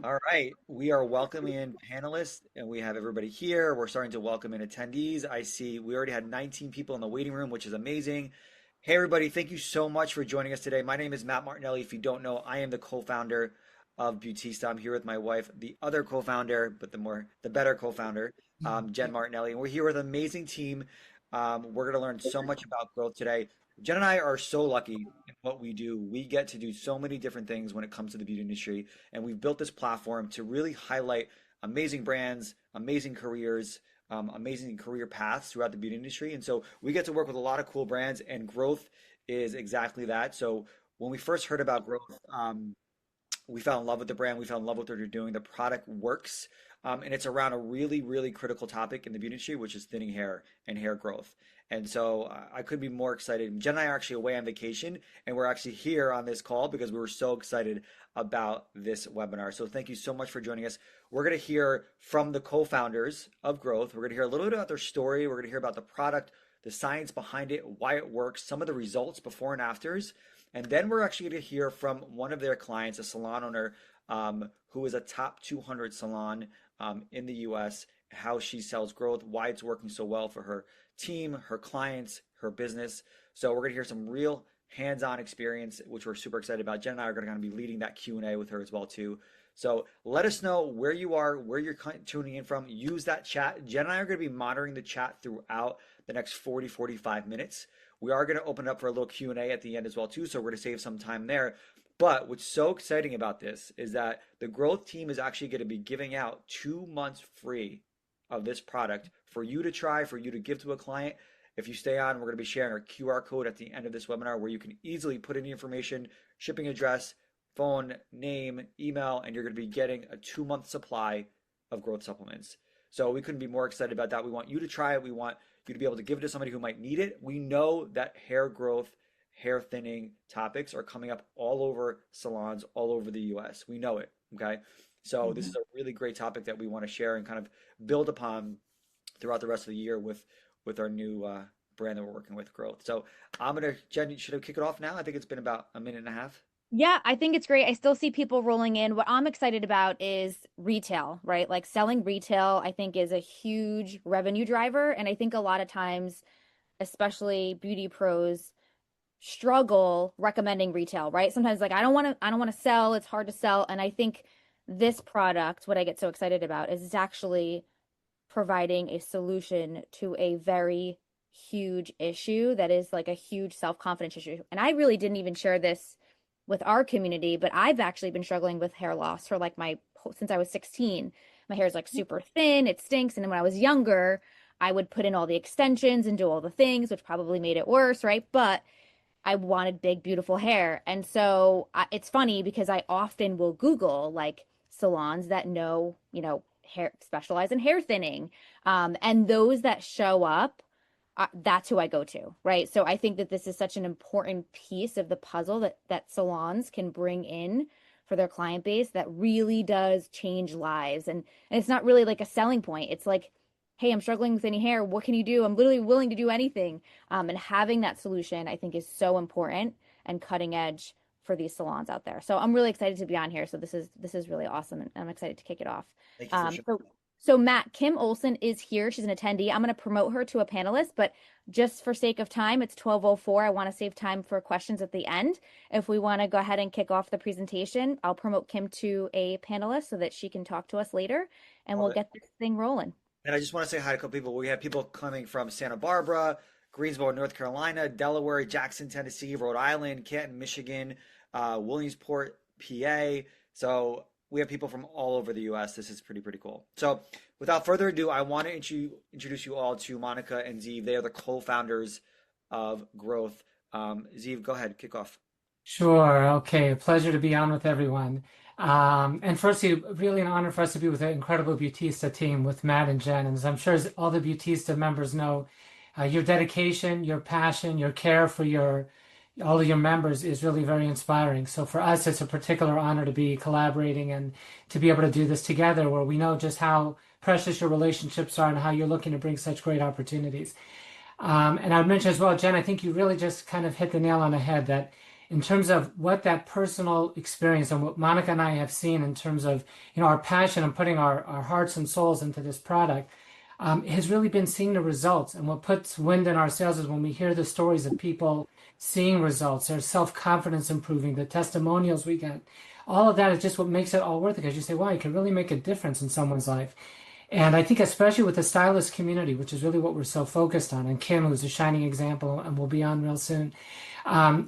All right, we are welcoming in panelists and we have everybody here. We're starting to welcome in attendees. I see we already had 19 people in the waiting room, which is amazing. Hey, everybody, thank you so much for joining us today. My name is Matt Martinelli. If you don't know, I am the co-founder of Beautista. I'm here with my wife, the other co-founder, but the better co-founder, Jen Martinelli. And we're here with an amazing team. We're going to learn so much about growth today. Jen and I are so lucky in what we do. We get to do so many different things when it comes to the beauty industry. And we've built this platform to really highlight amazing brands, amazing careers, amazing career paths throughout the beauty industry. And so we get to work with a lot of cool brands, and growth is exactly that. So when we first heard about growth, we fell in love with the brand. We fell in love with what they're doing. The product works. And it's around a really, really critical topic in the beauty industry, which is thinning hair and hair growth. And so I couldn't be more excited. Jen and I are actually away on vacation, and we're actually here on this call because we were so excited about this webinar. So thank you so much for joining us. We're going to hear from the co-founders of Growth. We're going to hear a little bit about their story. We're going to hear about the product, the science behind it, why it works, some of the results before and afters. And then we're actually going to hear from one of their clients, a salon owner who is a top 200 salon in the US, how she sells growth, why it's working so well for her team, her clients, her business. So we're going to hear some real hands-on experience, which we're super excited about. Jen and I are going to be leading that Q&A with her as well too. So let us know where you are, where you're tuning in from. Use that chat. Jen and I are going to be monitoring the chat throughout the next 45 minutes. We are going to open up for a little Q&A at the end as well too, so we're going to save some time there. But what's so exciting about this is that the growth team is actually going to be giving out 2 months free of this product for you to try, for you to give to a client. If you stay on, we're going to be sharing our QR code at the end of this webinar where you can easily put in the information, shipping address, phone, name, email, and you're going to be getting a 2 month supply of growth supplements. So we couldn't be more excited about that. We want you to try it. We want you to be able to give it to somebody who might need it. We know that hair growth, hair thinning topics are coming up all over salons all over the US. We know it, okay? So this is a really great topic that we want to share and kind of build upon throughout the rest of the year with our new brand that we're working with, Growth. So Jen, should I kick it off now? I think it's been about a minute and a half. Yeah, I think it's great. I still see people rolling in. What I'm excited about is retail, right? Like selling retail, I think is a huge revenue driver. And I think a lot of times, especially beauty pros, struggle recommending retail, right? Sometimes like I don't want to sell, it's hard to sell. And I think this product, what I get so excited about is it's actually providing a solution to a very huge issue that is like a huge self-confidence issue. And I really didn't even share this with our community, but I've actually been struggling with hair loss for like since I was 16. My hair is like super thin, it stinks. And then when I was younger, I would put in all the extensions and do all the things, which probably made it worse, right? But I wanted big, beautiful hair. And so it's funny because I often will Google like salons that hair specialize in hair thinning. And those that show up, that's who I go to, right? So I think that this is such an important piece of the puzzle that salons can bring in for their client base that really does change lives. And it's not really like a selling point. It's like, hey, I'm struggling with any hair. What can you do? I'm literally willing to do anything. And having that solution, I think, is so important and cutting edge for these salons out there. So I'm really excited to be on here. So this is really awesome, and I'm excited to kick it off. Thank you for sharing. So Matt, Kim Olson is here. She's an attendee. I'm going to promote her to a panelist, but just for sake of time, it's 12:04. I want to save time for questions at the end. If we want to go ahead and kick off the presentation, I'll promote Kim to a panelist so that she can talk to us later, and we'll get this thing rolling. And I just want to say hi to a couple people. We have people coming from Santa Barbara, Greensboro, North Carolina, Delaware, Jackson, Tennessee, Rhode Island, Canton, Michigan, Williamsport, PA. So we have people from all over the US. This is pretty cool. So without further ado, I want to introduce you all to Monica and Zeev. They are the co-founders of Growth. Zeev, go ahead, kick off. Sure. Okay. A pleasure to be on with everyone. And firstly, really an honor for us to be with the incredible Beautista team with Matt and Jen. And as I'm sure as all the Beautista members know, your dedication, your passion, your care for all of your members is really very inspiring. So for us, it's a particular honor to be collaborating and to be able to do this together, where we know just how precious your relationships are and how you're looking to bring such great opportunities. And I would mention as well, Jen, I think you really just kind of hit the nail on the head that in terms of what that personal experience and what Monica and I have seen in terms of, our passion and putting our hearts and souls into this product, has really been seeing the results. And what puts wind in our sails is when we hear the stories of people seeing results, their self-confidence improving, the testimonials we get. All of that is just what makes it all worth it, because you say, wow, you can really make a difference in someone's life. And I think especially with the stylist community, which is really what we're so focused on, and Kim, who's a shining example and will be on real soon,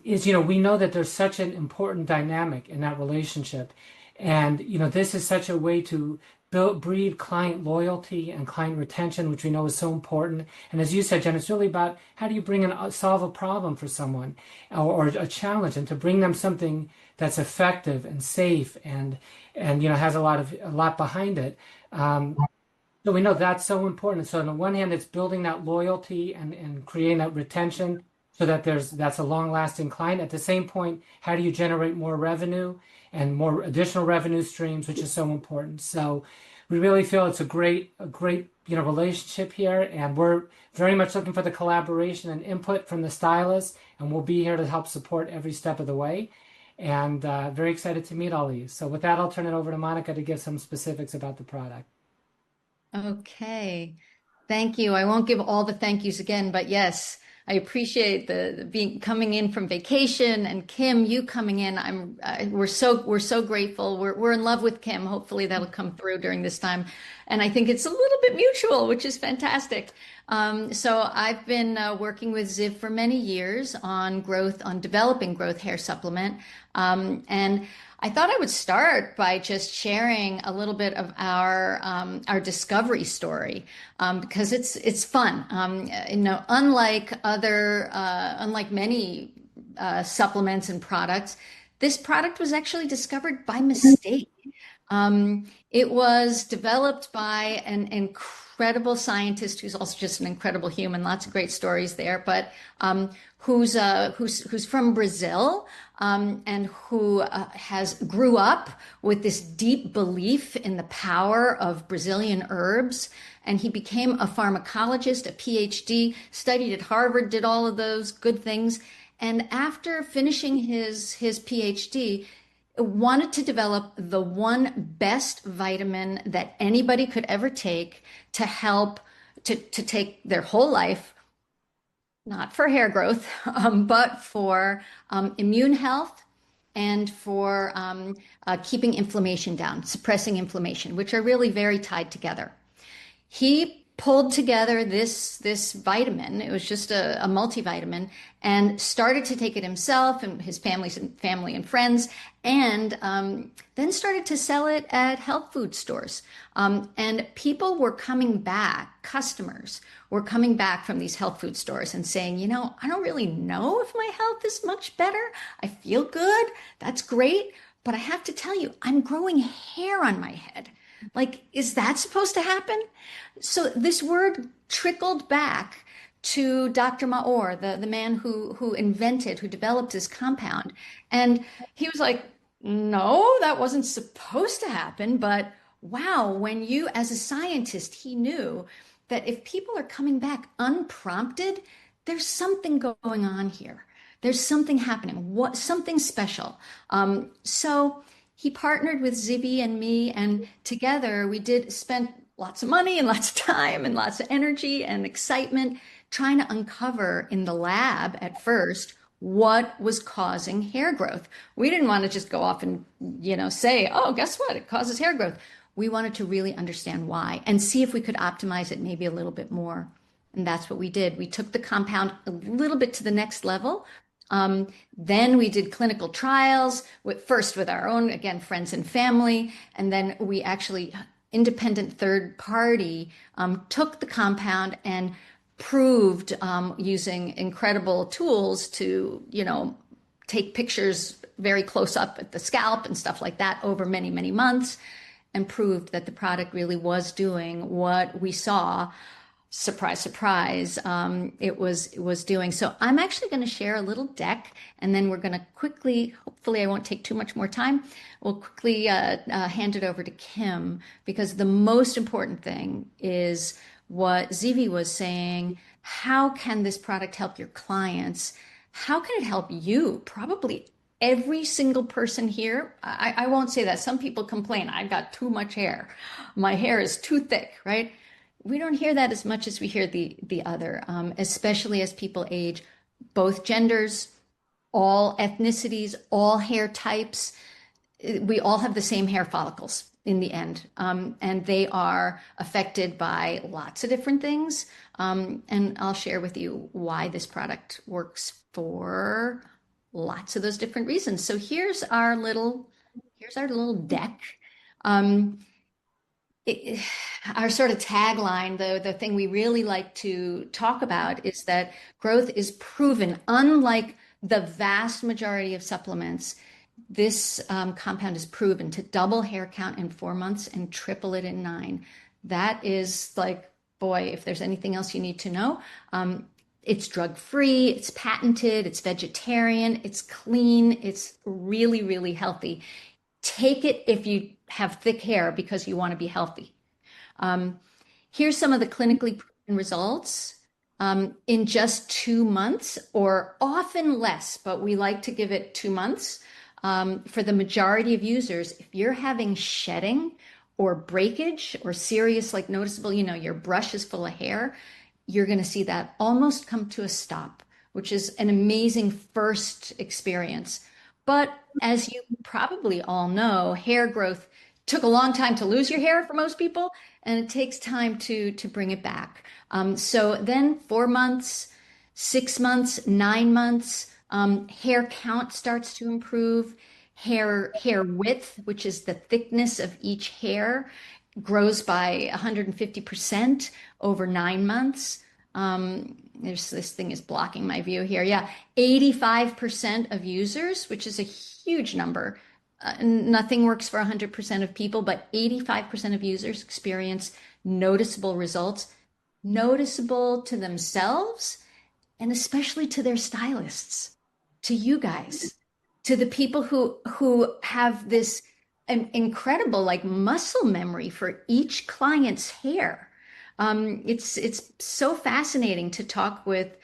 is, we know that there's such an important dynamic in that relationship. And, this is such a way to breed client loyalty and client retention, which we know is so important. And as you said, Jen, it's really about how do you solve a problem for someone, or a challenge, and to bring them something that's effective and safe and has a lot behind it. So we know that's so important. So on the one hand, it's building that loyalty and creating that retention so that that's a long-lasting client. At the same point, how do you generate more revenue and more additional revenue streams, which is so important. So we really feel it's a great relationship here, and we're very much looking for the collaboration and input from the stylists, and we'll be here to help support every step of the way. And very excited to meet all of you. So with that, I'll turn it over to Monica to give some specifics about the product. Okay. Thank you. I won't give all the thank yous again, but yes, I appreciate the being coming in from vacation, and Kim, you coming in. We're so grateful. We're in love with Kim. Hopefully that'll come through during this time. And I think it's a little bit mutual, which is fantastic. So I've been working with Ziv for many years on developing growth hair supplement. And I thought I would start by just sharing a little bit of our discovery story, because it's fun. Unlike many supplements and products, this product was actually discovered by mistake. It was developed by an incredible scientist who's also just an incredible human. Lots of great stories there, but who's from Brazil, and who grew up with this deep belief in the power of Brazilian herbs. And he became a pharmacologist, a PhD, studied at Harvard, did all of those good things. And after finishing his PhD, wanted to develop the one best vitamin that anybody could ever take to help to take their whole life, not for hair growth, but for immune health and for keeping inflammation down, suppressing inflammation, which are really very tied together. He pulled together this vitamin. It was just a multivitamin, and started to take it himself and his family and friends, and then started to sell it at health food stores. And people were coming back, customers were coming back from these health food stores and saying, I don't really know if my health is much better. I feel good. That's great. But I have to tell you, I'm growing hair on my head. Like, is that supposed to happen? So this word trickled back to Dr. Maor, the man who developed this compound. And he was like, no, that wasn't supposed to happen. But wow, as a scientist, he knew that if people are coming back unprompted, there's something going on here. There's something happening, something special. So he partnered with Zibby and me, and together we spent lots of money and lots of time and lots of energy and excitement trying to uncover in the lab at first what was causing hair growth. We didn't want to just go off and, say, oh, guess what? It causes hair growth. We wanted to really understand why and see if we could optimize it maybe a little bit more. And that's what we did. We took the compound a little bit to the next level. Then we did clinical trials first with our own, again, friends and family. And then we actually, independent third party, took the compound and proved using incredible tools to, take pictures very close up at the scalp and stuff like that over many, many months, and proved that the product really was doing what we saw. Surprise, surprise, it was doing. So I'm actually going to share a little deck, and then we're going to quickly, hopefully I won't take too much more time, we'll quickly hand it over to Kim, because the most important thing is what Zivi was saying. How can this product help your clients How can it help you? Probably every single person here. I won't say that. Some people complain, I've got too much hair. My hair is too thick, right? We don't hear that as much as we hear the other, especially as people age, both genders, all ethnicities, all hair types. We all have the same hair follicles in the end, and they are affected by lots of different things. And I'll share with you why this product works for lots of those different reasons. So here's our little deck. Um, it, our sort of tagline, the thing we really like to talk about is that growth is proven, unlike the vast majority of supplements. This compound is proven to double hair count in 4 months and triple it in 9. That is like, boy, if there's anything else you need to know. It's drug-free, it's patented, it's vegetarian, it's clean, it's really, really healthy. Take it if you have thick hair because you want to be healthy. Um, Here's some of the clinically proven results. In just 2 months, or often less, but we like to give it 2 months. For the majority of users, if you're having shedding or breakage or serious, like noticeable, your brush is full of hair, you're going to see that almost come to a stop, which is an amazing first experience. But as you probably all know, hair growth took a long time to lose your hair for most people, and it takes time to bring it back. So then 4 months, 6 months, 9 months, hair count starts to improve. Hair width, which is the thickness of each hair, grows by 150% over 9 months. There's this thing is blocking my view here. Yeah, 85% of users, which is a huge number. Nothing works for 100% of people, but 85% of users experience noticeable results, noticeable to themselves, and especially to their stylists, to you guys, to the people who have this incredible like muscle memory for each client's hair. It's so fascinating to talk with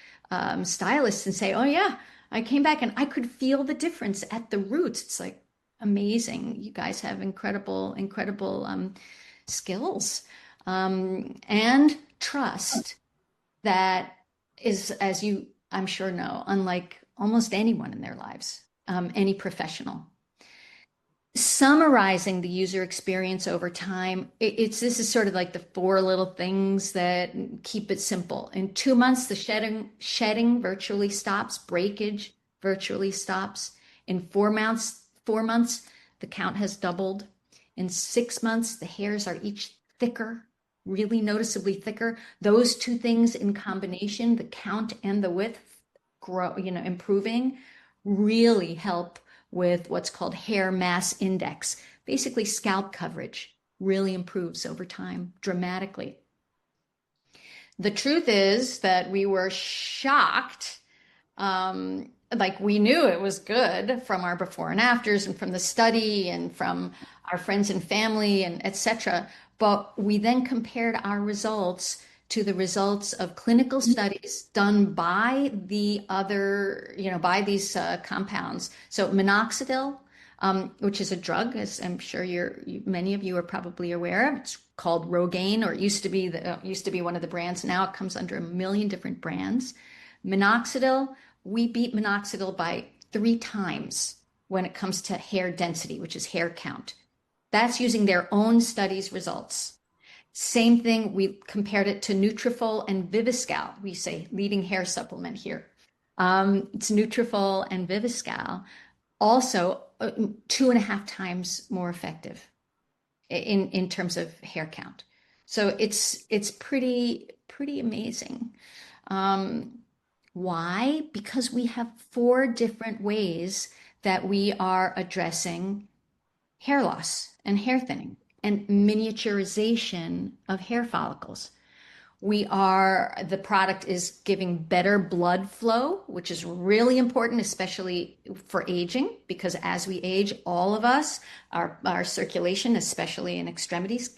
stylists and say, "Oh yeah, I came back and I could feel the difference at the roots." It's like amazing. You guys have incredible, incredible skills and trust that is, as you, I'm sure, know, unlike almost anyone in their lives, any professional. Summarizing the user experience over time, this is sort of like the 4 little things that keep it simple. In 2 months, the shedding virtually stops, breakage virtually stops. In 4 months, the count has doubled. In 6 months, the hairs are each thicker, really noticeably thicker. Those two things in combination, the count and the width, improving, really help with what's called hair mass index. Basically, scalp coverage really improves over time dramatically. The truth is that we were shocked. Like we knew it was good from our before and afters and from the study and from our friends and family and etc. But we then compared our results to the results of clinical studies done by the other, by these compounds. So minoxidil, which is a drug, as I'm sure many of you are probably aware of. It's called Rogaine, or it used to be one of the brands. Now it comes under a million different brands. Minoxidil, we beat minoxidil by 3 times when it comes to hair density, which is hair count. That's using their own studies results. Same thing, we compared it to Nutrafol and Viviscal. We say leading hair supplement here. It's Nutrafol and Viviscal, also 2.5 times more effective in terms of hair count. So it's pretty amazing. Why? Because we have 4 different ways that we are addressing hair loss and hair thinning and miniaturization of hair follicles. The product is giving better blood flow, which is really important, especially for aging, because as we age, all of us, our circulation, especially in extremities,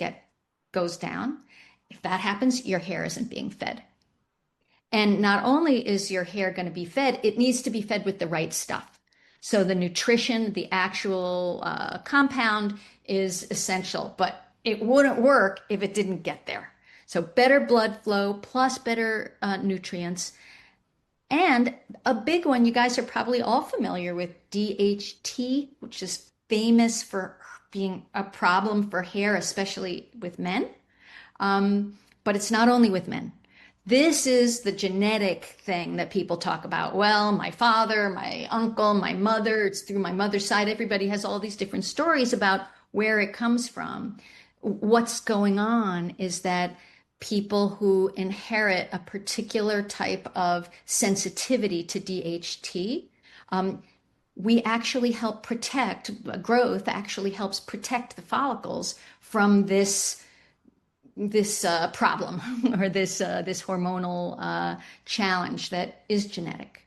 goes down. If that happens, your hair isn't being fed. And not only is your hair going to be fed, it needs to be fed with the right stuff. So the nutrition, the actual compound is essential, but it wouldn't work if it didn't get there. So better blood flow plus better nutrients. And a big one, you guys are probably all familiar with DHT, which is famous for being a problem for hair, especially with men. But it's not only with men. This is the genetic thing that people talk about. Well, my father, my uncle, my mother, it's through my mother's side. Everybody has all these different stories about where it comes from. What's going on is that people who inherit a particular type of sensitivity to DHT, we actually help protect growth, actually helps protect the follicles from this problem or this hormonal challenge that is genetic.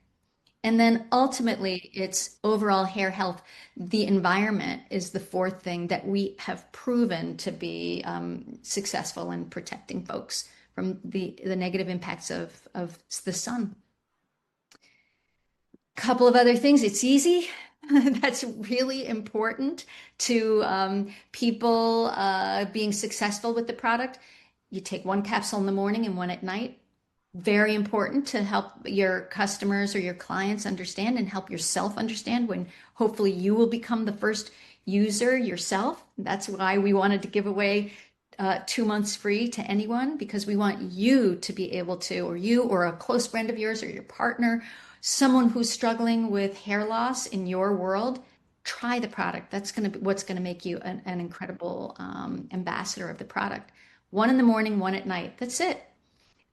And then ultimately, it's overall hair health. The environment is the fourth thing that we have proven to be successful in protecting folks from the negative impacts of the sun. Couple of other things. It's easy. That's really important to people being successful with the product. You take one capsule in the morning and one at night. Very important to help your customers or your clients understand and help yourself understand when hopefully you will become the first user yourself. That's why we wanted to give away 2 months free to anyone, because we want you to be able to, or you or a close friend of yours or your partner, someone who's struggling with hair loss in your world, try the product. That's going to be what's going to make you an incredible ambassador of the product. One in the morning, one at night. That's it.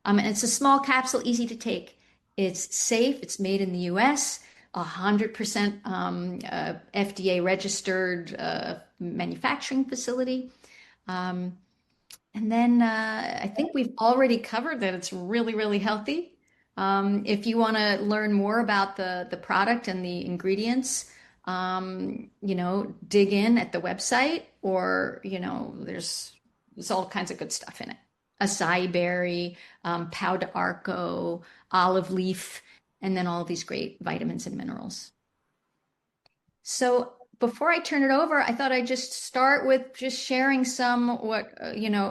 And it's a small capsule, easy to take. It's safe. It's made in the US, 100% FDA registered manufacturing facility. And then I think we've already covered that it's really, really healthy. If you want to learn more about the product and the ingredients, dig in at the website, or, there's all kinds of good stuff in it. Acai berry, pau d'arco, olive leaf, and then all these great vitamins and minerals. So before I turn it over, I thought I'd just start with just sharing some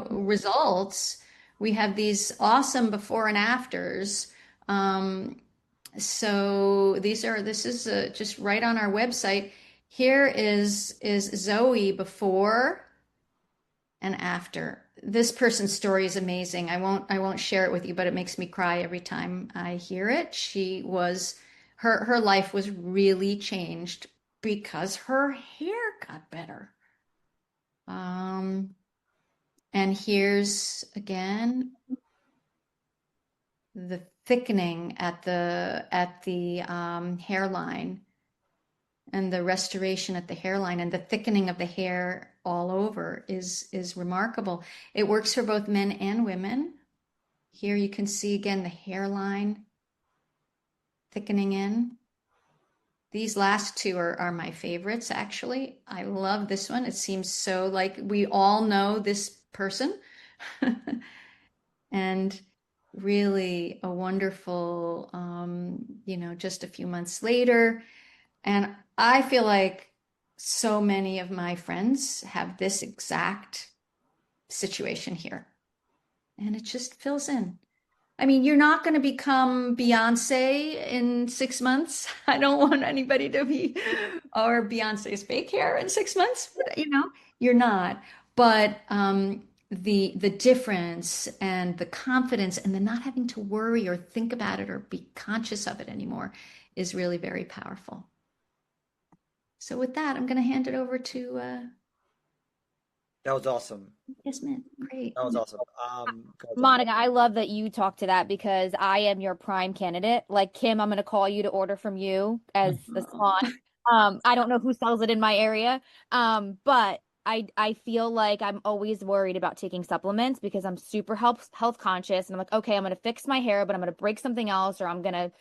results. We have these awesome before and afters. So this is just right on our website. Here is Zoe before and after. This person's story is amazing. I won't share it with you, but it makes me cry every time I hear it. Her life was really changed because her hair got better. And here's again the thickening at the hairline, and the restoration at the hairline, and the thickening of the hair all over is remarkable. It works for both men and women. Here you can see again the hairline thickening in. These last two are my favorites, actually. I love this one. It seems so like we all know this person. And really a wonderful, just a few months later. And I feel like so many of my friends have this exact situation here. And it just fills in. I mean, you're not going to become Beyonce in 6 months. I don't want anybody to be, or Beyonce's fake hair in 6 months. You're not. But the difference and the confidence and the not having to worry or think about it or be conscious of it anymore is really very powerful. So with that, I'm going to hand it over to. That was awesome. Yes, ma'am. Great. That was awesome. Monica, I love that you talked to that, because I am your prime candidate. Like Kim, I'm going to call you to order from you as the salon. I don't know who sells it in my area, but I feel like I'm always worried about taking supplements because I'm super health conscious, and I'm like, okay, I'm going to fix my hair, but I'm going to break something else, or I'm going to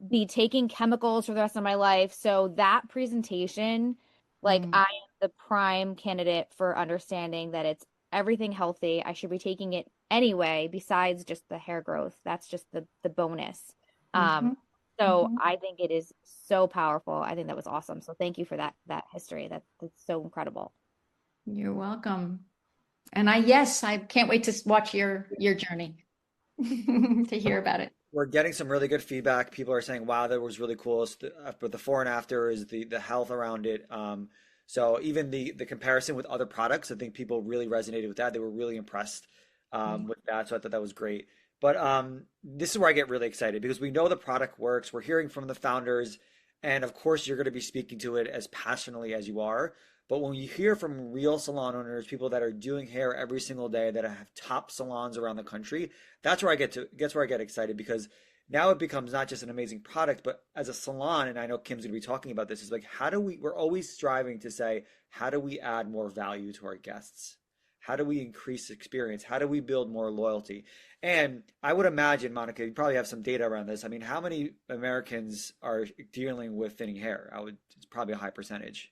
be taking chemicals for the rest of my life. So that presentation, like I am the prime candidate for understanding that it's everything healthy. I should be taking it anyway, besides just the hair growth. That's just the bonus. Um, Mhm. so Mhm. I think it is so powerful. I think that was awesome. So thank you for that history. That's so incredible. You're welcome. And yes, I can't wait to watch your journey to hear about it. We're getting some really good feedback. People are saying, "Wow, that was really cool." But the before and after is the health around it. So even the comparison with other products, I think people really resonated with that. They were really impressed with that. So I thought that was great. But this is where I get really excited because we know the product works. We're hearing from the founders, and of course, you're going to be speaking to it as passionately as you are. But when you hear from real salon owners, people that are doing hair every single day, that have top salons around the country, that's where I get excited because now it becomes not just an amazing product, but as a salon, and I know Kim's gonna be talking about this, is like how do we're always striving to say, how do we add more value to our guests? How do we increase experience? How do we build more loyalty? And I would imagine, Monica, you probably have some data around this. I mean, how many Americans are dealing with thinning hair? It's probably a high percentage.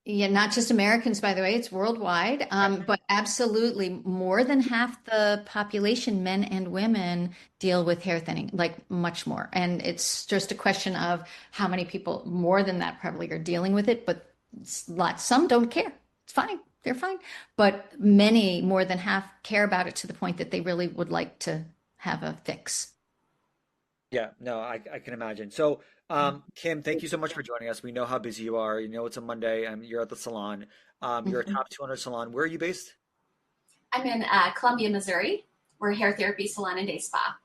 Yeah, not just Americans, by the way, it's worldwide. But absolutely, more than half the population, men and women, deal with hair thinning, like much more. And it's just a question of how many people, more than that, probably are dealing with it. But lots, some don't care. It's fine. They're fine. But many, more than half, care about it to the point that they really would like to have a fix. Yeah, no, I can imagine. So, Kim, thank you so much for joining us. We know how busy you are. You know it's a Monday. You're at the salon. You're a Mhm. top 200 salon. Where are you based? I'm in Columbia, Missouri. We're a hair therapy salon and day spa.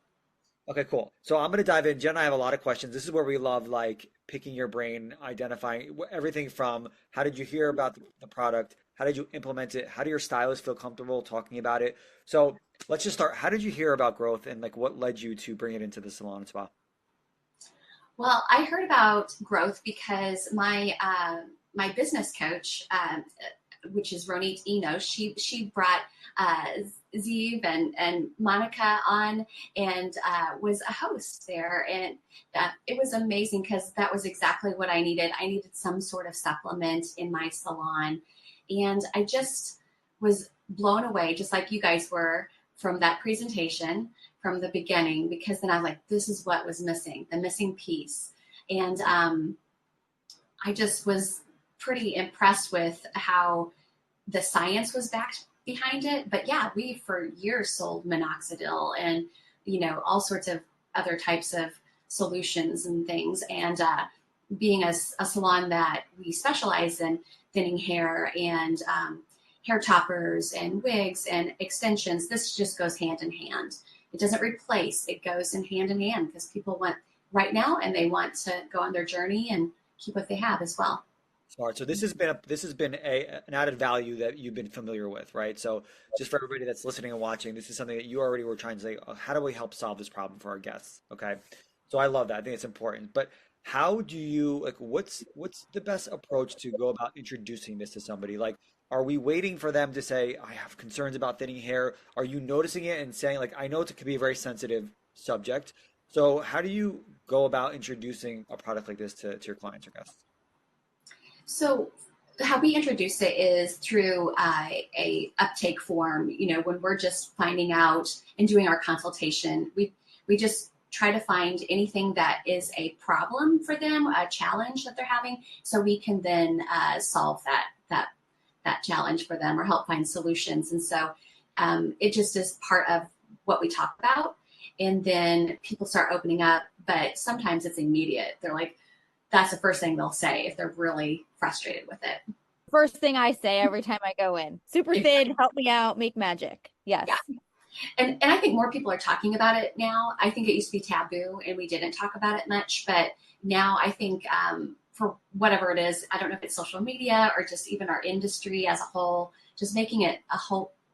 Okay, cool. So I'm gonna dive in. Jen and I have a lot of questions. This is where we love like picking your brain, identifying everything from how did you hear about the product? How did you implement it? How do your stylists feel comfortable talking about it? So let's just start. How did you hear about growth and like what led you to bring it into the salon and spa? Well, I heard about growth because my business coach, which is Ronit Eno, she brought uh, Zeev and Monica on and was a host there, and it was amazing because that was exactly what I needed. I needed some sort of supplement in my salon, and I just was blown away, just like you guys were, from that presentation from the beginning, because then I was like, this is what was missing, the missing piece. And I just was pretty impressed with how the science was backed behind it. But yeah, we for years sold minoxidil and, all sorts of other types of solutions and things. And being a salon that we specialize in thinning hair and hair toppers and wigs and extensions, this just goes hand in hand. It doesn't replace, it goes in hand because people want right now and they want to go on their journey and keep what they have as well. Smart. So this has been an added value that you've been familiar with, right? So just for everybody that's listening and watching, this is something that you already were trying to say, how do we help solve this problem for our guests? Okay. So I love that. I think it's important. But how do you like what's the best approach to go about introducing this to somebody? Like, are we waiting for them to say, I have concerns about thinning hair? Are you noticing it and saying, like, I know it could be a very sensitive subject. So how do you go about introducing a product like this to your clients or guests? So how we introduce it is through a uptake form. When we're just finding out and doing our consultation, we just try to find anything that is a problem for them, a challenge that they're having, so we can then solve that challenge for them or help find solutions. And so it just is part of what we talk about. And then people start opening up, but sometimes it's immediate. They're like, that's the first thing they'll say if they're really frustrated with it. First thing I say every time I go in, super thin, help me out, make magic. Yes. Yeah. And I think more people are talking about it now. I think it used to be taboo and we didn't talk about it much, but now I think for whatever it is, I don't know if it's social media or just even our industry as a whole, just making it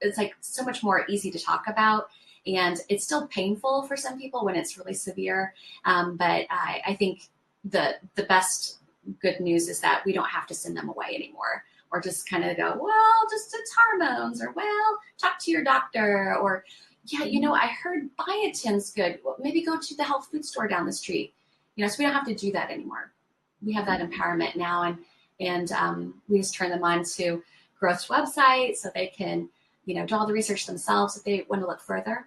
it's like so much more easy to talk about. And it's still painful for some people when it's really severe. But I think the best good news is that we don't have to send them away anymore, or just kind of go, well, just it's hormones, or well, talk to your doctor, or yeah, I heard biotin's good. Well, maybe go to the health food store down the street. So we don't have to do that anymore. We have that empowerment now, and we just turn them on to Growth's website so they can do all the research themselves if they want to look further.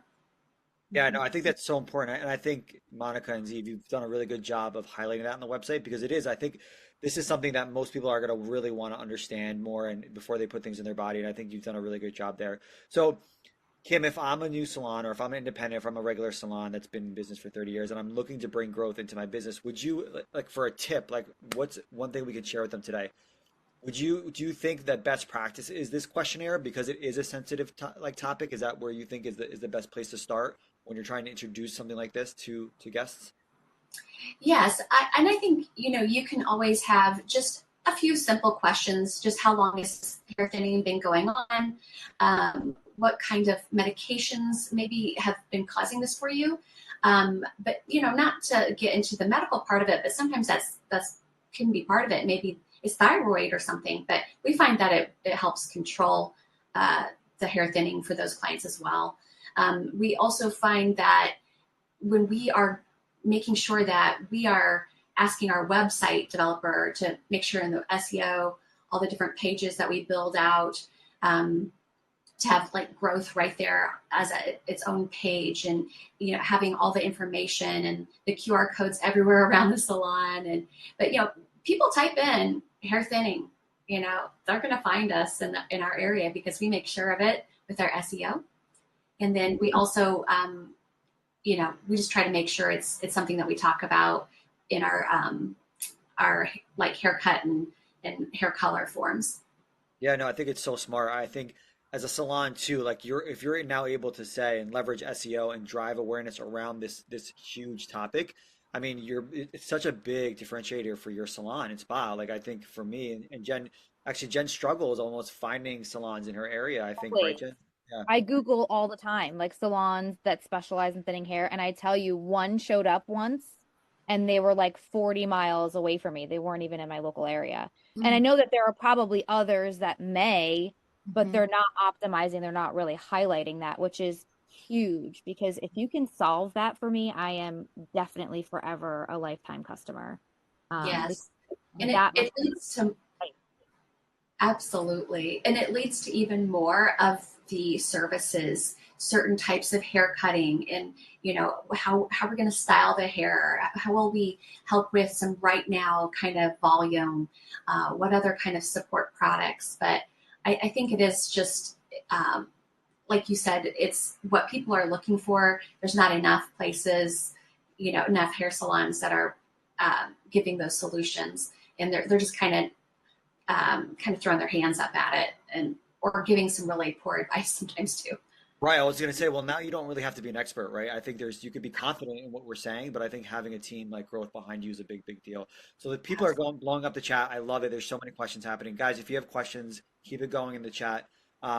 Yeah, no, I think that's so important. And I think Monica and Zeve, you've done a really good job of highlighting that on the website because it is, I think this is something that most people are going to really want to understand more and before they put things in their body. And I think you've done a really good job there. So, Kim, if I'm a new salon or if I'm an independent, if I'm a regular salon that's been in business for 30 years and I'm looking to bring growth into my business, would you like for a tip, like what's one thing we could share with them today? Do you think that best practice is this questionnaire because it is a sensitive topic? Is that where you think is the best place to start when you're trying to introduce something like this to guests? Yes, and I think you can always have just a few simple questions. Just how long has hair thinning been going on? What kind of medications maybe have been causing this for you? But not to get into the medical part of it, but sometimes that's can be part of it. Maybe it's thyroid or something. But we find that it helps control the hair thinning for those clients as well. We also find that when we are making sure that we are asking our website developer to make sure in the SEO, all the different pages that we build out, to have like growth right there as its own page, and having all the information and the QR codes everywhere around the salon. But people type in hair thinning, they're going to find us in our area because we make sure of it with our SEO. And then we also we just try to make sure it's something that we talk about in our like haircut and hair color forms. Yeah, no, I think it's so smart. I think as a salon too, like if you're now able to say and leverage SEO and drive awareness around this huge topic, I mean, it's such a big differentiator for your salon and spa. Like I think for me and Jen, actually Jen struggles almost finding salons in her area, I think, right, Exactly. Jen? Yeah. I Google all the time, like salons that specialize in thinning hair, and I tell you, one showed up once and they were like 40 miles away from me. They weren't even in my local area. And I Mm-hmm. know that there are probably others that may, but they're not optimizing, they're not really highlighting that, which is huge because if you can solve that for me, I am definitely forever a lifetime customer. Because Yes, and that much. it leads to absolutely. And it leads to even more of the services, certain types of hair cutting, and how we're going to style the hair. How will we help with some right now kind of volume? What other kind of support products? But I think it is just like you said, it's what people are looking for. There's not enough places, enough hair salons that are giving those solutions, and they're just kind of throwing their hands up at it and or giving some really poor advice sometimes too. Right, I was going to say, well, now you don't really have to be an expert, right? I think you could be confident in what we're saying, but I think having a team like Growth behind you is a big, big deal. So the people are blowing up the chat. I love it. There's so many questions happening. Guys, if you have questions, keep it going in the chat.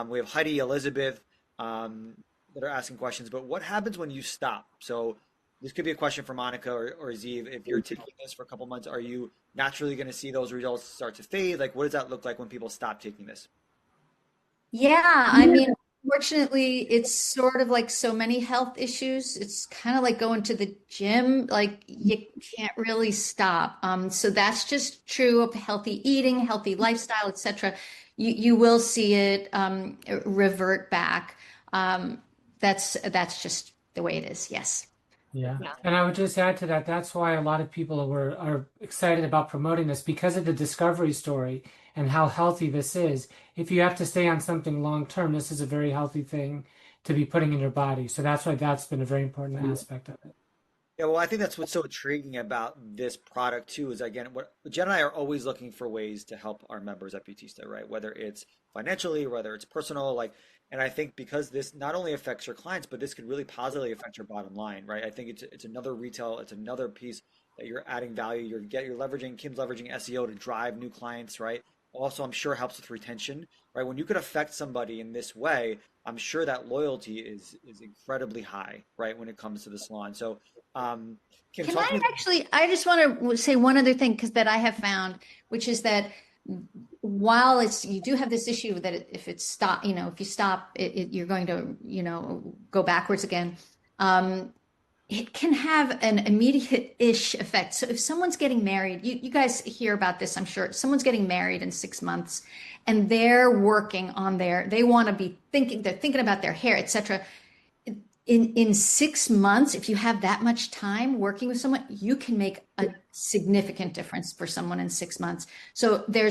We have Heidi, Elizabeth, that are asking questions, but what happens when you stop? So this could be a question for Monica or Zeev. If you're taking this for a couple months, are you naturally going to see those results start to fade? Like, what does that look like when people stop taking this? Yeah, I mean, fortunately, it's sort of like so many health issues. It's kind of like going to the gym, like you can't really stop. So that's just true of healthy eating, healthy lifestyle, etc. You will see it revert back. Um, that's just the way it is. Yes. Yeah. Yeah. And I would just add to that, that's why a lot of people are excited about promoting this because of the discovery story and how healthy this is. If you have to stay on something long term, this is a very healthy thing to be putting in your body. So that's why that's been a very important aspect of it. Yeah, well, I think that's what's so intriguing about this product too, is again, what Jen and I are always looking for ways to help our members at Beautista, right? Whether it's financially, whether it's personal, and I think because this not only affects your clients, but this could really positively affect your bottom line, right? I think it's another retail, it's another piece that you're adding value. You're leveraging, Kim's leveraging SEO to drive new clients, right? Also, I'm sure helps with retention, right? When you could affect somebody in this way, I'm sure that loyalty is incredibly high, right? When it comes to the salon. So Kim, Can talk to I me. actually, I just want to say one other thing because that I have found, which is that while you do have this issue that if it's stop, if you stop, you're going to, go backwards again. It can have an immediate-ish effect. So if someone's getting married, you guys hear about this, I'm sure. Someone's getting married in 6 months and they're working on they want to be thinking, they're thinking about their hair, etc. In 6 months, if you have that much time working with someone, you can make a significant difference for someone in 6 months. So there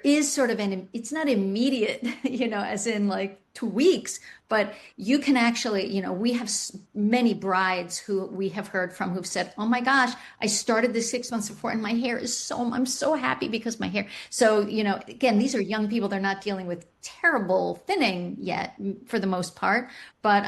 is sort of it's not immediate, as in like 2 weeks, but you can actually, we have many brides who we have heard from who've said, oh my gosh, I started this 6 months before and my hair I'm so happy because my hair. So, again, these are young people. They're not dealing with terrible thinning yet for the most part, but,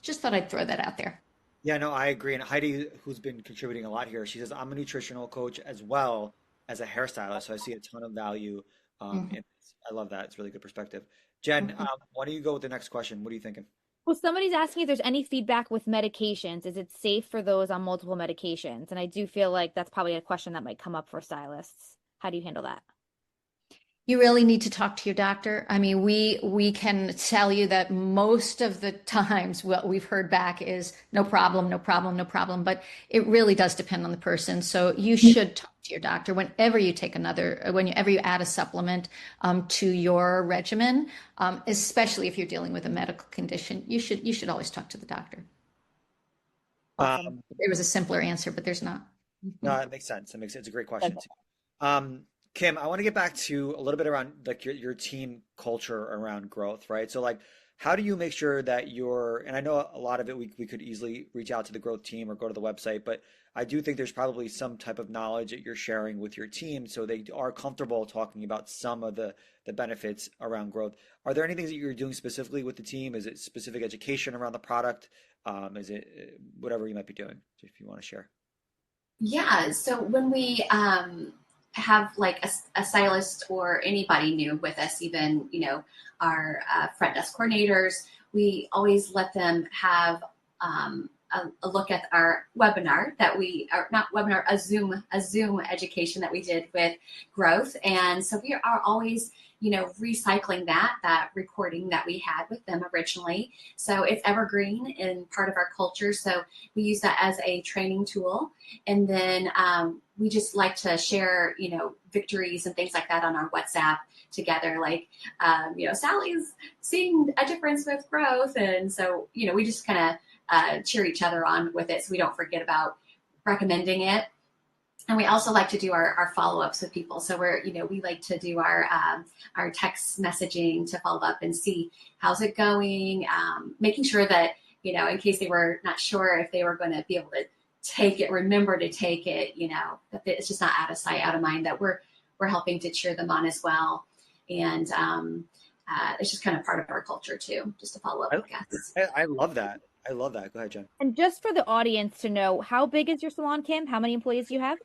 just thought I'd throw that out there. Yeah, no, I agree. And Heidi, who's been contributing a lot here, she says, I'm a nutritional coach as well as a hairstylist. So I see a ton of value Mhm, in this. I love that. It's really good perspective. Jen, mhm. why don't you go with the next question? What are you thinking? Well, somebody's asking if there's any feedback with medications. Is it safe for those on multiple medications? And I do feel like that's probably a question that might come up for stylists. How do you handle that? You really need to talk to your doctor. I mean, we can tell you that most of the times what we've heard back is no problem, no problem, no problem, but it really does depend on the person. So you should talk to your doctor whenever you whenever you add a supplement to your regimen, especially if you're dealing with a medical condition. You should always talk to the doctor. Awesome. There was a simpler answer, but there's not. No, Mhm. it makes sense. It makes It's a great question too. Um, Kim, I want to get back to a little bit around like your team culture around growth, right? So like how do you make sure that and I know a lot of it we could easily reach out to the growth team or go to the website, but I do think there's probably some type of knowledge that you're sharing with your team so they are comfortable talking about some of the benefits around growth. Are there any things that you're doing specifically with the team? Is it specific education around the product? Is it whatever you might be doing, if you want to share? Yeah, so when we have like a stylist or anybody new with us, even our front desk coordinators, we always let them have a look at our webinar that we are not webinar a Zoom education that we did with growth, and so we are always recycling that recording that we had with them originally. So it's evergreen and part of our culture. So we use that as a training tool, and then we just like to share victories and things like that on our WhatsApp together. Like Sally's seeing a difference with growth, and so we just kind of cheer each other on with it so we don't forget about recommending it. And we also like to do our follow-ups with people. So we like to do our text messaging to follow up and see how's it going, making sure that in case they were not sure if they were going to be able to remember to take it, that it's just not out of sight, out of mind, that we're helping to cheer them on as well. And it's just kind of part of our culture too, just to follow up I, with guests. I love that. I love that. Go ahead, Jen. And just for the audience to know, how big is your salon, Kim? How many employees do you have?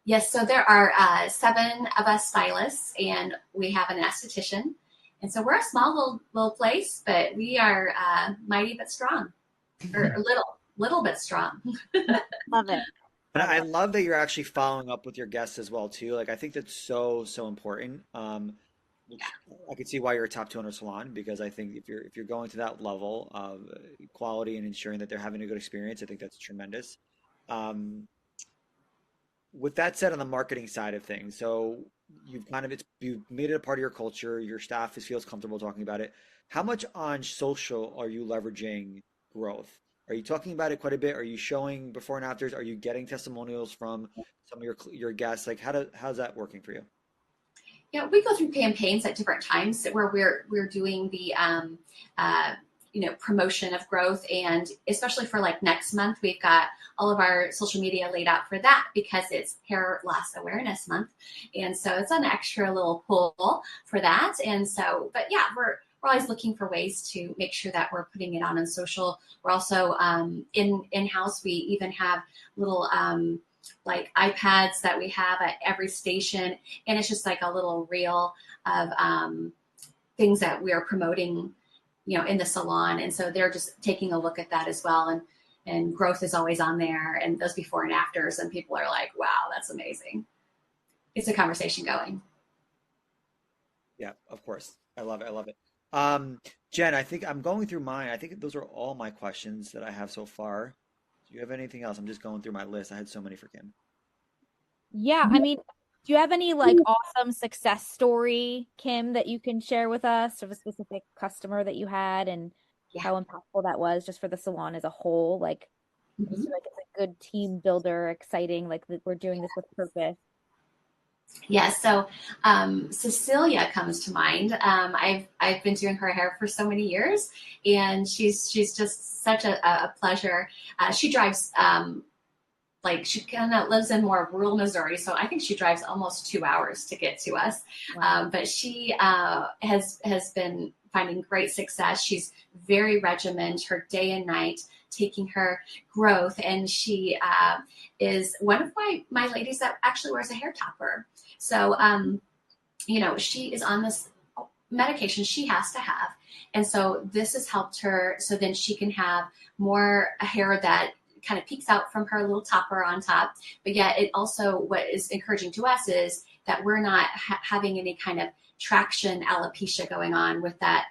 Yes, so there are 7 of us stylists, and we have an esthetician. And so we're a small little place, but we are mighty but strong, or little bit strong. Love it. And Love I it. love that you're actually following up with your guests as well too. Like I think that's so important. I could see why you're a top 200 salon because I think if you're going to that level of quality and ensuring that they're having a good experience, I think that's tremendous. Um, with that said, on the marketing side of things, so you've made it a part of your culture. Your staff feels comfortable talking about it. How much on social are you leveraging growth? Are you talking about it quite a bit? Are you showing before and afters? Are you getting testimonials from some of your guests? Like how's that working for you? Yeah, we go through campaigns at different times where we're doing the promotion of growth, and especially for like next month, we've got all of our social media laid out for that because it's Hair Loss Awareness Month, and so it's an extra little pull for that. And so, but yeah, we're always looking for ways to make sure that we're putting it on social. We're also in house. We even have little like iPads that we have at every station, and it's just like a little reel of things that we are promoting, in the salon. And so they're just taking a look at that as well. And growth is always on there, and those before and afters, and people are like, wow, that's amazing. It's a conversation going. Yeah, of course. I love it. I love it. Jen, I think I'm going through mine. I think those are all my questions that I have so far. Do you have anything else? I'm just going through my list. I had so many for Kim. Yeah, I mean, Do you have any like awesome success story, Kim, that you can share with us of a specific customer that you had and Yeah. how impactful that was just for the salon as a whole? Like, I feel like it's a good team builder, exciting, like that we're doing this with purpose. Yeah, so Cecilia comes to mind. I've been doing her hair for so many years, and she's just such a pleasure. She drives like she kind of lives in more rural Missouri, so I think she drives almost 2 hours to get to us. Wow. But she has been finding great success. She's very regimented, her day and night, taking her growth, and she is one of my ladies that actually wears a hair topper. So she is on this medication she has to have, and so this has helped her. So then she can have more hair that kind of peeks out from her little topper on top. But yet it also, what is encouraging to us is that we're not having any kind of traction alopecia going on with that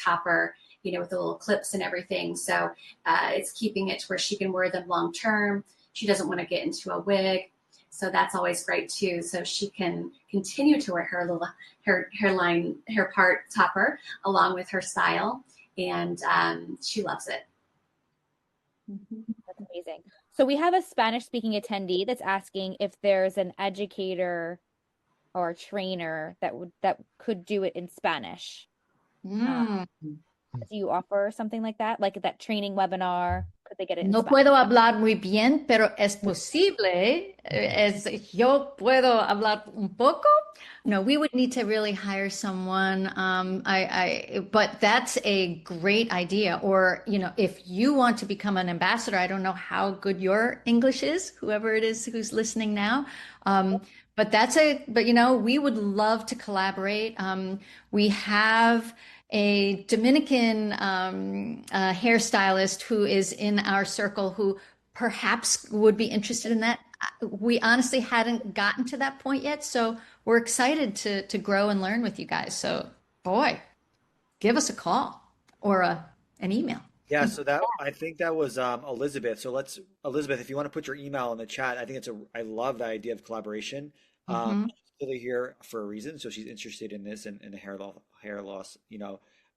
topper, with the little clips and everything. So it's keeping it to where she can wear them long term. She doesn't want to get into a wig. So that's always great too. So she can continue to wear her little hair part topper along with her style. And she loves it. That's amazing. So we have a Spanish speaking attendee that's asking if there's an educator or a trainer that could do it in Spanish. Do you offer something like that? Like that training webinar? Could they get it in No Spanish? puedo hablar muy bien, pero es posible. Yo puedo hablar un poco. No, we would need to really hire someone. But that's a great idea. Or, if you want to become an ambassador, I don't know how good your English is, whoever it is who's listening now. But we would love to collaborate. We have a Dominican hairstylist who is in our circle who perhaps would be interested in that. We honestly hadn't gotten to that point yet, so we're excited to grow and learn with you guys. So, boy, give us a call or an email. Yeah, so that I think that was Elizabeth. So Elizabeth, if you want to put your email in the chat, I think I love the idea of collaboration. Mhm. She's clearly here for a reason, so she's interested in this and the hair loss,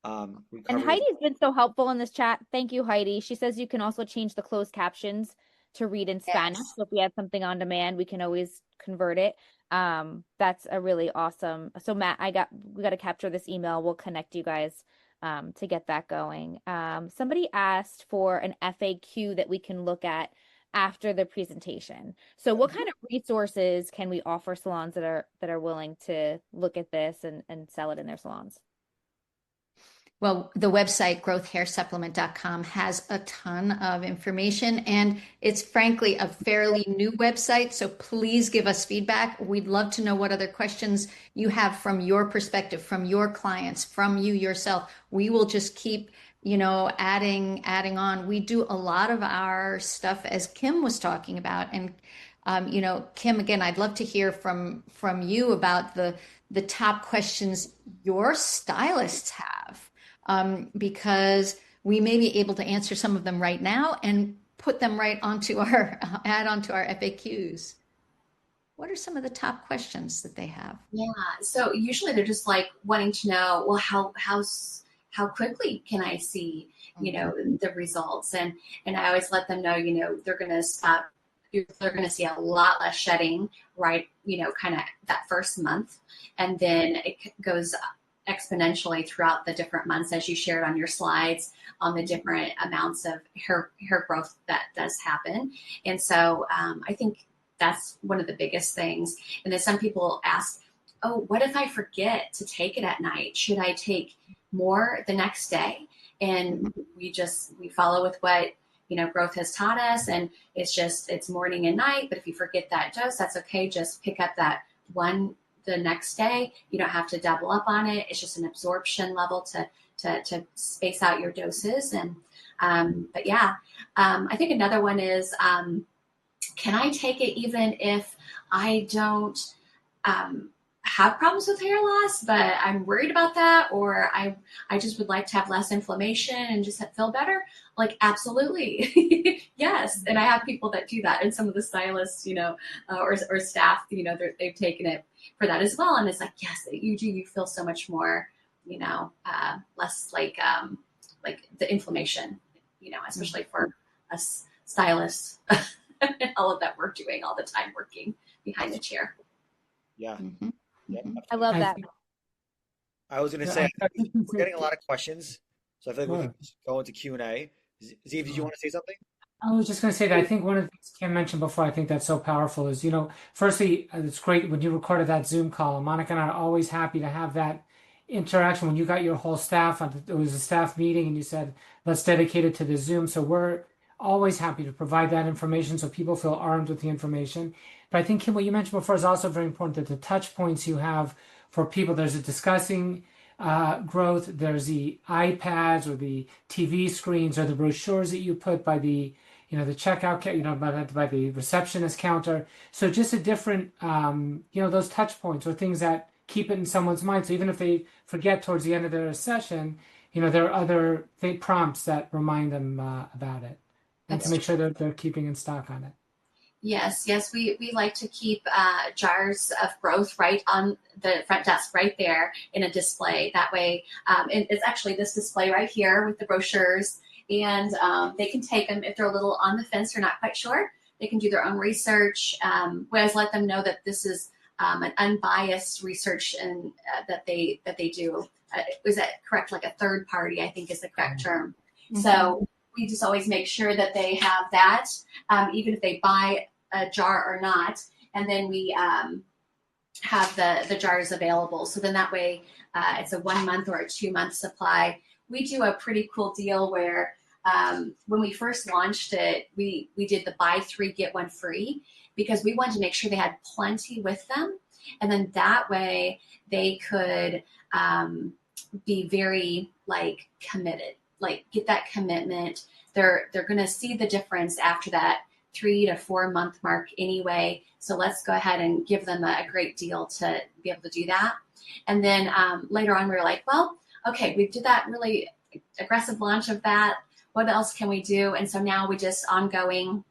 And recovery. Heidi's been so helpful in this chat. Thank you, Heidi. She says you can also change the closed captions to read in Spanish. Yes. So if we have something on demand, we can always convert it. That's a really awesome. So Matt, we got to capture this email. We'll connect you guys to get that going. Somebody asked for an FAQ that we can look at after the presentation. So what kind of resources can we offer salons that are willing to look at this and sell it in their salons? Well, the website growthhairsupplement.com has a ton of information, and it's frankly a fairly new website. So please give us feedback. We'd love to know what other questions you have from your perspective, from your clients, from you yourself. We will just keep, adding on. We do a lot of our stuff as Kim was talking about. And Kim, again, I'd love to hear from you about the top questions your stylists have. Because we may be able to answer some of them right now and put them right add onto our FAQs. What are some of the top questions that they have? Yeah. So usually they're just like wanting to know, well, how quickly can I see, the results? And I always let them know, they're going to stop. They're going to see a lot less shedding, right? Kind of that first month. And then it goes exponentially throughout the different months, as you shared on your slides, on the different amounts of hair growth that does happen. And so I think that's one of the biggest things. And then some people ask, oh, what if I forget to take it at night? Should I take more the next day? And we follow with what growth has taught us, and it's morning and night. But if you forget that dose, that's okay. Just pick up that one the next day. You don't have to double up on it. It's just an absorption level to space out your doses. And but yeah, I think another one is, can I take it even if I don't have problems with hair loss, but I'm worried about that, or I just would like to have less inflammation and just feel better. Like, absolutely. Yes. And I have people that do that, and some of the stylists, or staff, they've taken it for that as well. And it's like, yes, you feel so much more, less like the inflammation, especially for us stylists and all of that we're doing all the time working behind the chair. Yeah. Mm-hmm. Yep. Mm-hmm. I love that. I was going to say, we're getting a lot of questions, so I feel like we Sure. can just go into Q&A. Zeev, did you want to say something? I was just going to say that I think one of the things Kim mentioned before, I think that's so powerful is, firstly, it's great when you recorded that Zoom call. Monica and I are always happy to have that interaction when you got your whole staff. It was a staff meeting and you said, let's dedicate it to the Zoom. So we're always happy to provide that information so people feel armed with the information. But I think, Kim, what you mentioned before is also very important that the touch points you have for people, there's a discussing growth, there's the iPads or the TV screens or the brochures that you put by the checkout, by the receptionist counter. So just a different, those touch points or things that keep it in someone's mind. So even if they forget towards the end of their session, there are other prompts that remind them about it, and to make sure that they're keeping in stock on it. Yes, we like to keep jars of growth right on the front desk, right there in a display. That way, it's actually this display right here with the brochures, and they can take them if they're a little on the fence or not quite sure. They can do their own research. We always let them know that this is an unbiased research and that they do. Is that correct? Like a third party, I think is the correct term. Mm-hmm. So we just always make sure that they have that, even if they buy a jar or not. And then we have the jars available. So then that way it's a 1 month or a 2 month supply. We do a pretty cool deal where when we first launched it, we did the buy 3, get 1 free, because we wanted to make sure they had plenty with them. And then that way they could be very committed, get that commitment. They're going to see the difference after that 3 to 4 month mark anyway. So let's go ahead and give them a great deal to be able to do that. And then later on, we were like, well, okay, we did that really aggressive launch of that. What else can we do? And so now we just ongoing,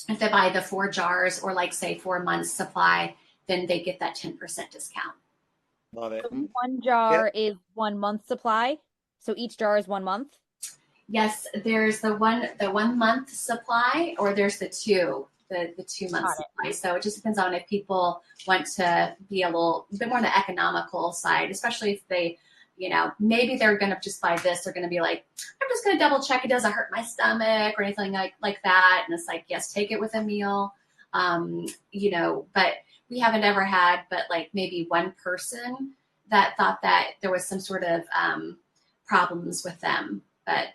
if they buy the 4 jars or say 4 months supply, then they get that 10% discount. Love it. So 1 jar is 1 month supply. So each jar is 1 month. Yes, there's the 1 month supply, or there's the 2 month supply. So it just depends on if people want to be a little bit more on the economical side, especially if they, maybe they're going to just buy this. They're going to be like, I'm just going to double check it doesn't hurt my stomach or anything like that. And it's like, yes, take it with a meal. But we haven't ever had, but maybe one person that thought that there was some sort of problems with them, but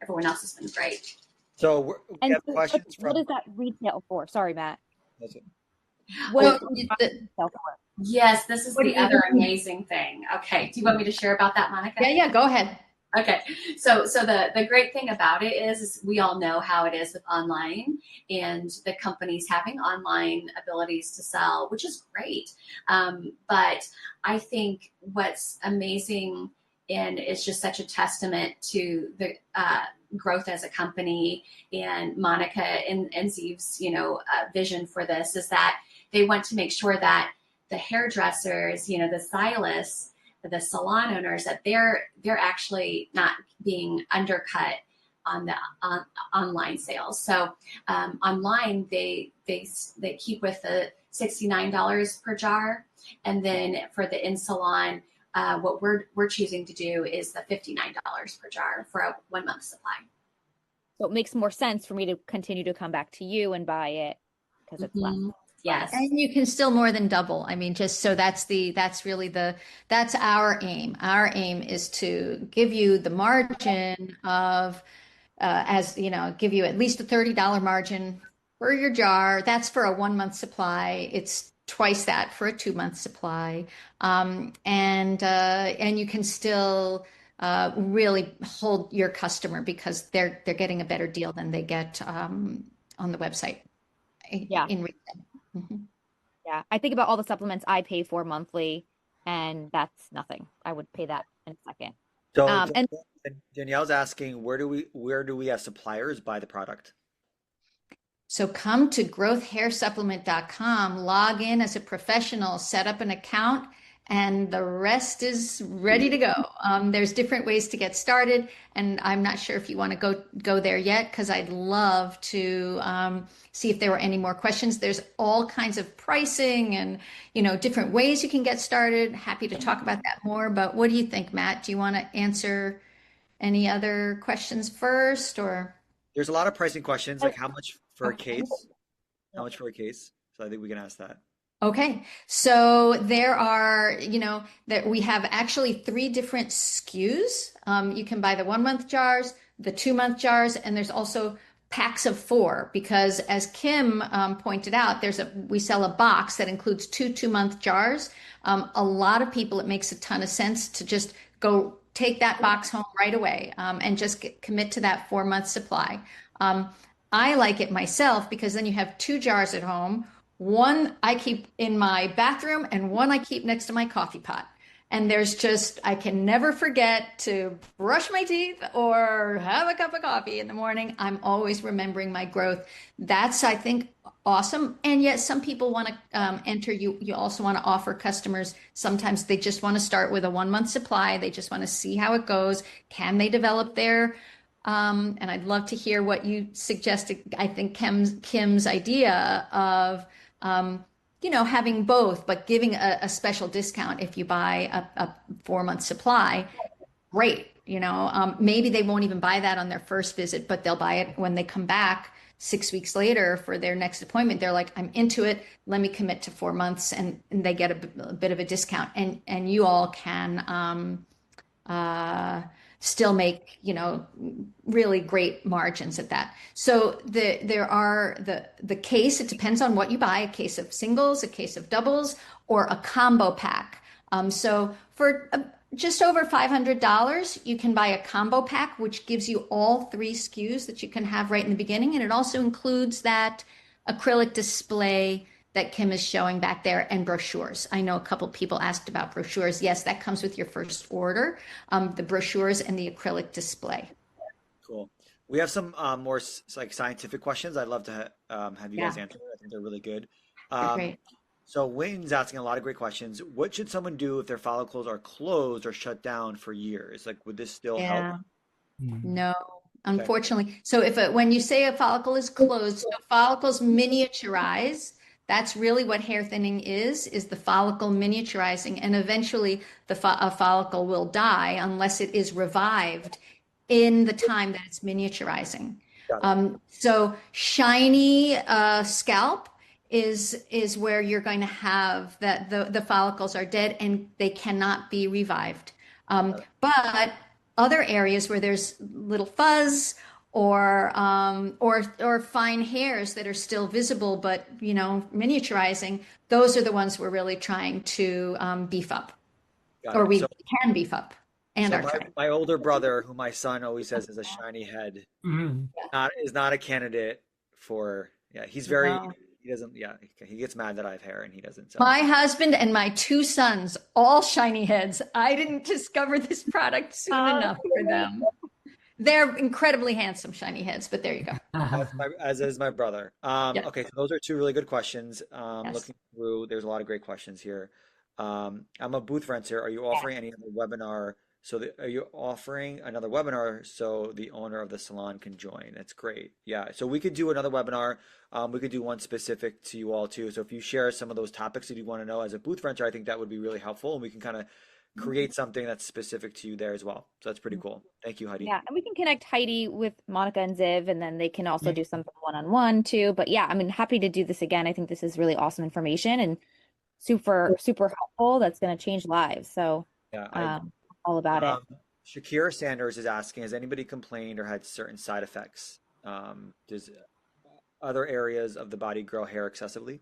everyone else has been great. So we have questions from. What is that retail for? Sorry, Matt. That's it. Yes, this is the other amazing thing. Okay, do you want me to share about that, Monica? Yeah, go ahead. Okay, so the great thing about it is we all know how it is with online and the companies having online abilities to sell, which is great. But I think what's amazing and it's just such a testament to the growth as a company and Monica and Zeev's, vision for this is that they want to make sure that the hairdressers, the stylists, the salon owners, that they're actually not being undercut on the online sales. So online they keep with the $69 per jar, and then for the in salon, what we're choosing to do is the $59 per jar for a 1 month supply. So it makes more sense for me to continue to come back to you and buy it because it's less. Yes. And you can still more than double. I mean, that's our aim. Our aim is to give you the margin of, give you at least a $30 margin for your jar. That's for a 1 month supply. It's twice that for a 2 month supply. And you can still really hold your customer because they're getting a better deal than they get on the website. Yeah. In retail. Mm-hmm. Yeah. I think about all the supplements I pay for monthly and that's nothing. I would pay that in a second. So And Danielle's asking, where do we as suppliers buy the product? So come to growthhairsupplement.com, log in as a professional, set up an account, and the rest is ready to go. There's different ways to get started, and I'm not sure if you want to go there yet because I'd love to see if there were any more questions. There's all kinds of pricing and different ways you can get started. Happy to talk about that more. But what do you think, Matt? Do you want to answer any other questions first, or? There's a lot of pricing questions, like how much for a Okay. case? How much for a case? So I think we can ask that. Okay, so there are, that we have actually three different SKUs. You can buy the 1 month jars, the 2 month jars, and there's also packs of four because, as Kim pointed out, we sell a box that includes 2 2 month jars. A lot of people, it makes a ton of sense to just go take that box home right away and just commit to that 4 month supply. I like it myself because then you have two jars at home. One I keep in my bathroom and one I keep next to my coffee pot. And I can never forget to brush my teeth or have a cup of coffee in the morning. I'm always remembering my growth. That's, I think, awesome. And yet, some people want to enter. You also want to offer customers, sometimes they just want to start with a 1 month supply. They just want to see how it goes. Can they develop and I'd love to hear what you suggested. I think Kim's idea of having both, but giving a special discount if you buy a 4 month supply. Great. Maybe they won't even buy that on their first visit, but they'll buy it when they come back 6 weeks later for their next appointment. They're like, I'm into it. Let me commit to 4 months, and they get a bit of a discount. And you all can still make really great margins at that. So there are the case. It depends on what you buy: a case of singles, a case of doubles, or a combo pack. So for just over $500, you can buy a combo pack, which gives you all three SKUs that you can have right in the beginning, and it also includes that acrylic display that Kim is showing back there, and brochures. I know a couple people asked about brochures. Yes, that comes with your first order, the brochures and the acrylic display. Cool. We have some more like scientific questions. I'd love to have you guys Yeah, answer. I think they're really good. they're Um, great. so Wayne's asking a lot of great questions. What should someone do if their follicles are closed or shut down for years? Like, would this still help? Yeah, Mhm. no, Okay. unfortunately. So when you say a follicle is closed, so follicles miniaturize. That's really what hair thinning is the follicle miniaturizing, and eventually a follicle will die unless it is revived in the time that it's miniaturizing. Got it. So shiny scalp is where you're going to have that the follicles are dead and they cannot be revived. Got it. But other areas where there's little fuzz or fine hairs that are still visible but miniaturizing, those are the ones we're really trying to beef up, Got or it. we can beef up and So are my trying. my older brother, who my son always says has a shiny head, Mhm. is not a candidate for. Yeah, he's very. No. He doesn't. Yeah, he gets mad that I have hair and he doesn't. So My husband and my two sons, all shiny heads. I didn't discover this product soon enough for them. They're incredibly handsome, shiny heads, but there you go. as is my brother. Yes, Okay, so those are two really good questions. yes. Looking through, there's a lot of great questions here. I'm a booth renter. Are you offering any other webinar? Are you offering another webinar so the owner of the salon can join? That's great. Yeah, so we could do another webinar. We could do one specific to you all too. So if you share some of those topics that you want to know as a booth renter, I think that would be really helpful, and we can kind of create something that's specific to you there as well. So that's pretty cool. Thank you, Heidi. yeah, and we can connect Heidi with Monica and Ziv, and then they can also Yeah. do something one-on-one too. But yeah, I mean, happy to do this again. I think this is really awesome information and super, super helpful. That's going to change lives. So, Yeah, I agree. um, all about it. Um, Shakira Sanders is asking, has anybody complained or had certain side effects? Does other areas of the body grow hair excessively?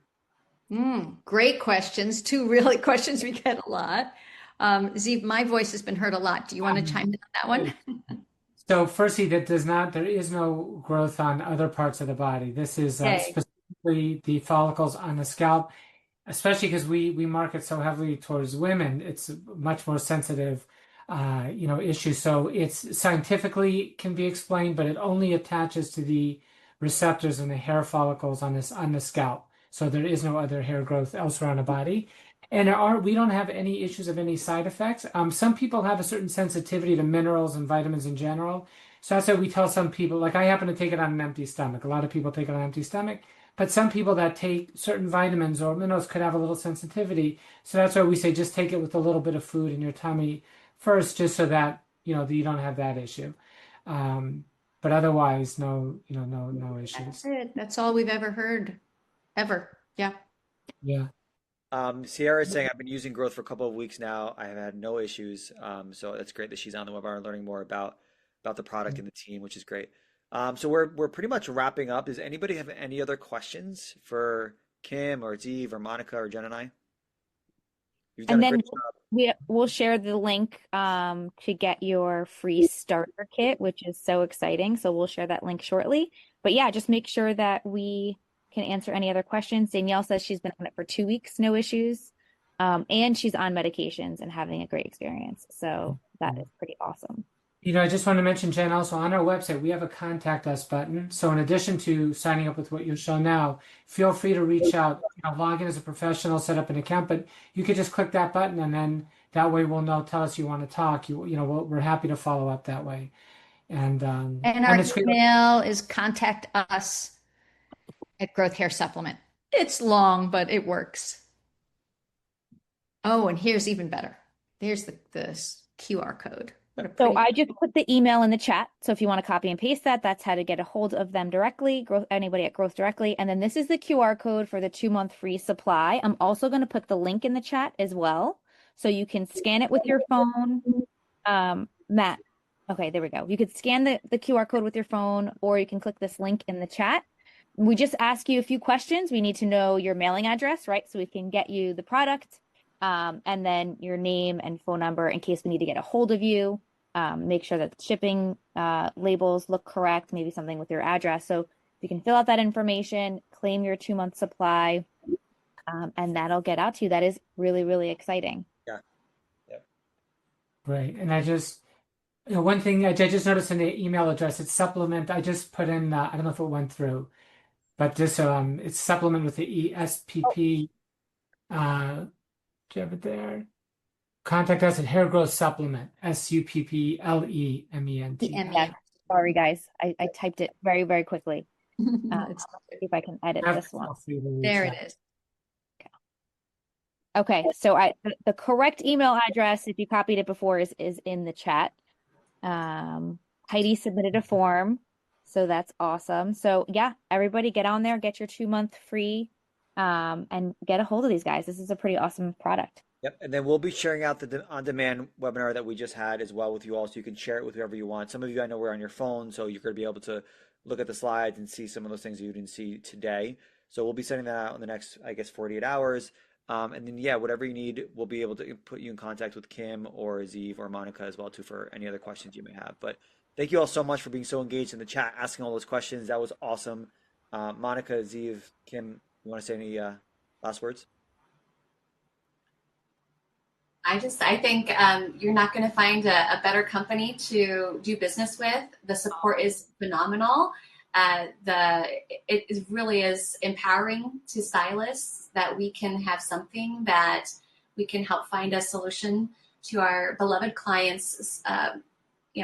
Great questions. Two really questions we get a lot. Zeev, my voice has been heard a lot. Do you want to Um, chime in on that right. one? So firstly, there is no growth on other parts of the body. This is Okay. specifically the follicles on the scalp. especially because we market so heavily towards women, it's a much more sensitive, issue. So it's scientifically can be explained, but it only attaches to the receptors in the hair follicles on the scalp. So there is no other hair growth elsewhere on the body. And we don't have any issues of any side effects. Some people have a certain sensitivity to minerals and vitamins in general. So that's why we tell some people, like I happen to take it on an empty stomach. A lot of people take it on an empty stomach. But some people that take certain vitamins or minerals could have a little sensitivity. So that's why we say just take it with a little bit of food in your tummy first, just so that that you don't have that issue. Um, but otherwise, no That's issues. it. That's all we've ever heard, ever. Yeah. Yeah. Sierra is saying I've been using Growth for a couple of weeks now. I have had no issues. So that's great that she's on the webinar learning more about the product and the team, which is great. So we're pretty much wrapping up. Does anybody have any other questions for Kim or Steve or Monica or Jen and I? You've done And a then great job. we'll share the link to get your free starter kit, which is so exciting. So we'll share that link shortly. But yeah, just make sure that we can answer any other questions. Danielle says she's been on it for 2 weeks, no issues. And she's on medications and having a great experience. So that is pretty awesome. I just want to mention, Jen, also on our website, we have a contact us button. So in addition to signing up with what you'll show now, feel free to reach out, log in as a professional, set up an account, but you could just click that button and then that way we'll know, tell us you want to talk. We're happy to follow up that way. And And our it's great. email is contact us at Growth Hair Supplement. It's long, but it works. Oh, and here's even better. There's the QR code. What a So pretty. I just put the email in the chat. So if you want to copy and paste that, that's how to get a hold of them directly, anybody at Growth directly. And then this is the QR code for the 2-month free supply. I'm also going to put the link in the chat as well. So you can scan it with your phone. Matt, okay, there we go. You could scan the QR code with your phone, or you can click this link in the chat. We just ask you a few questions. We need to know your mailing address, right? So we can get you the product. And then your name and phone number in case we need to get a hold of you. Make sure that the shipping labels look correct, maybe something with your address. So you can fill out that information, claim your 2-month supply, and that'll get out to you. That is really, really exciting. Yeah. Yeah. Right. And one thing I just noticed in the email address, it's supplement. I just put in, I don't know if it went through, but just it's supplement with the ESPP. Do you have it there? Contact us at Hair Growth Supplement, SUPPLEMENT. Yeah, sorry, guys. I typed it very, very quickly. It's- See if I can edit this one. there it is. Okay, so the correct email address, if you copied it before, is in the chat. Heidi submitted a form, so that's awesome. So yeah, everybody get on there, get your 2-month free, and get a hold of these guys. This is a pretty awesome product. Yep. And then we'll be sharing out the on-demand webinar that we just had as well with you all, so you can share it with whoever you want. Some of you I know were on your phone, so you're going to be able to look at the slides and see some of those things you didn't see today. So we'll be sending that out in the next, I guess, 48 hours. And then, yeah, whatever you need, we'll be able to put you in contact with Kim or Zeev or Monica as well, too, for any other questions you may have. But thank you all so much for being so engaged in the chat, asking all those questions. That was awesome. Monica, Zeev, Kim, you want to say any last words? I think you're not going to find a better company to do business with. The support is phenomenal. It really is empowering to stylists that we can have something that we can help find a solution to our beloved clients'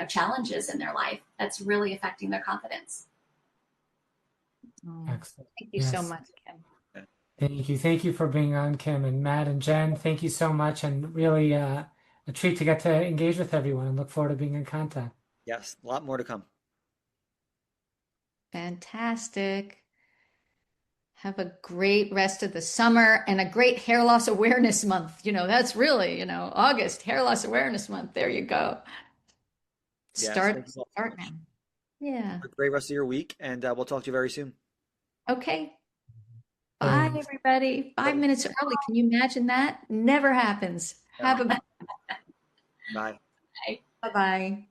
challenges in their life that's really affecting their confidence. Excellent. Thank you so much, Kim. Thank you. Thank you for being on, Kim, and Matt and Jen. Thank you so much, and really a treat to get to engage with everyone and look forward to being in contact. Yes, a lot more to come. Fantastic. Have a great rest of the summer and a great hair loss awareness month. That's really, August, hair loss awareness month. There you go. Yes, Start thank you all so much. now. Yeah. Have a great rest of your week, and we'll talk to you very soon. Okay. Bye, Thanks. everybody. 5 minutes early. Can you imagine that? Never happens. No. Have a Bye. bye-bye.